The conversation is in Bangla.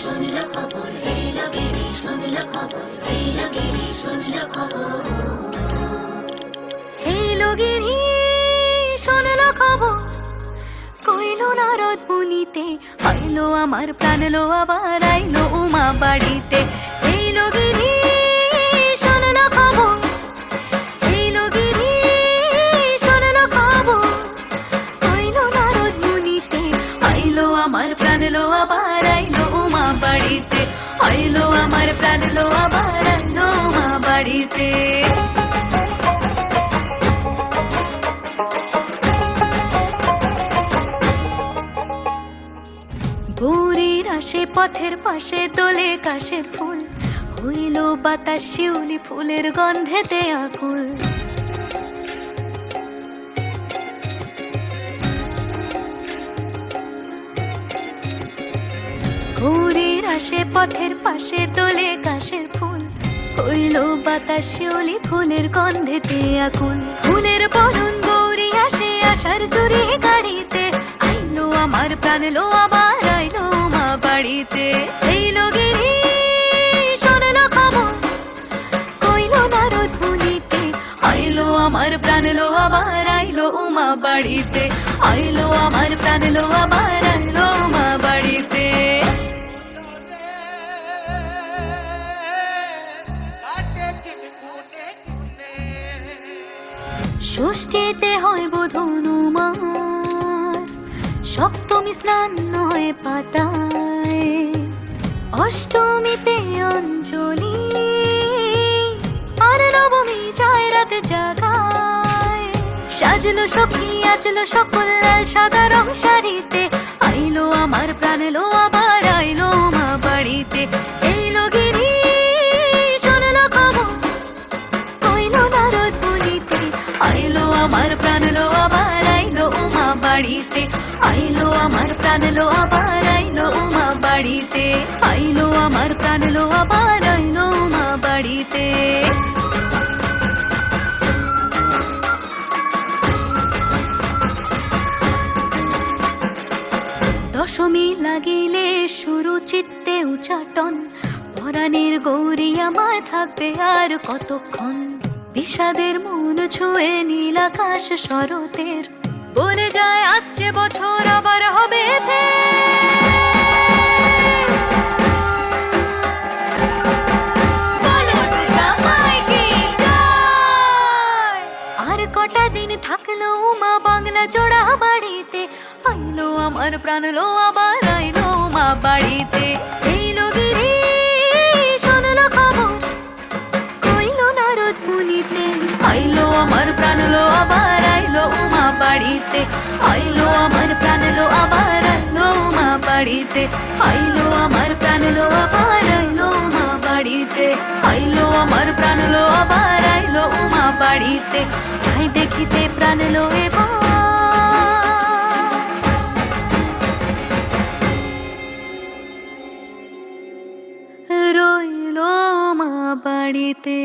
শুনলো খবর, এলো গিরি শুনলো খবর, এলো গিরি শুনলো খবর। এলো গিরি শুনলো খবর, কইলো নারদ মুনিতে, আইলো আমার প্রাণ লো আবার আইলো উমা বাড়িতে। এলো গিরি শুনলো খবর, এলো গিরি শুনলো খবর, কইলো নারদ মুনিতে, আইলো আমার প্রাণ লো আবার আইলো উমা বাড়িতে, আইলো আমার প্রাণ লো আবার আইলো উমা বাড়িতে। গৌরীর আসে পথের পাশে তোলে কাশের ফুল, হইল বাতাস শিউলি ফুলের গন্ধেতে আকুল। গৌরীর আসে পথের পাশে তোলে কাশের ফুল, হইল বাতাস শিউলি ফুলের গন্ধেতে আকুল। ফুলের বরণ গৌরী আসে আশার জুড়ি গাড়িতে, আইলো আমার প্রাণ লো আবার আইলো মা বাড়িতে। এইলো গিরি শুনলো খবর, কইলো নারদ মুনিতে, আইলো আমার প্রাণ লো আবার আইলো উমা বাড়িতে, আইলো আমার প্রাণ লো আবার আইলো উমা বাড়িতে। ষষ্ঠীতে হয় বোধনুমার, সপ্তমী স্নান হয় পাতায়, অষ্টমীতে অঞ্জলি, আর নবমী যায় রাতে জাগায়। সাজলো সখী আজলো সকল লাল সাদা রং শাড়িতে, আইলো আমার প্রাণ লো আবার আইলো মা বাড়িতে। এইলো গিরি শুনলো খবর, কইলো নারদ মুনিতে, আইলো আমার প্রাণ লো আবার আইলো উমা বাড়িতে, আইলো আমার প্রাণ লো আবার আইলো উমা বাড়িতে, আইলো আমার প্রাণ লো আবার আইলো উমা বাড়িতে। দশমী লাগিলে শুরু চিত্তে উচাটন, পরাণের গৌরী আমার থাকবে আর কতক্ষণ। বিষাদের মন ছুঁয়ে নীল আকাশ শরতের, বলে যায় আসছে বছর আবার হবে ফের। বলো দুর্গা মাইকে জয়। আর কটা দিন থাকলো উমা বাংলা জোড়া বাড়িতে, আইলো আমার প্রাণ লো আবার আইলো উমা বাড়িতে। এইলো গিরি শুনলো খবর, কইলো নারদ মুনিতে, আইলো আমার প্রাণ লো আবার আইলো উমা বাড়িতে, আইলো আমার প্রাণ লো আবার আইলো উমা বাড়িতে, আইলো আমার প্রাণ লো আবার আইলো উমা বাড়িতে, আইলো আমার প্রাণ লো আবার আইলো উমা বাড়িতে। যাই দেখিতে প্রাণ লো এবার, রইলো মা বাড়িতে।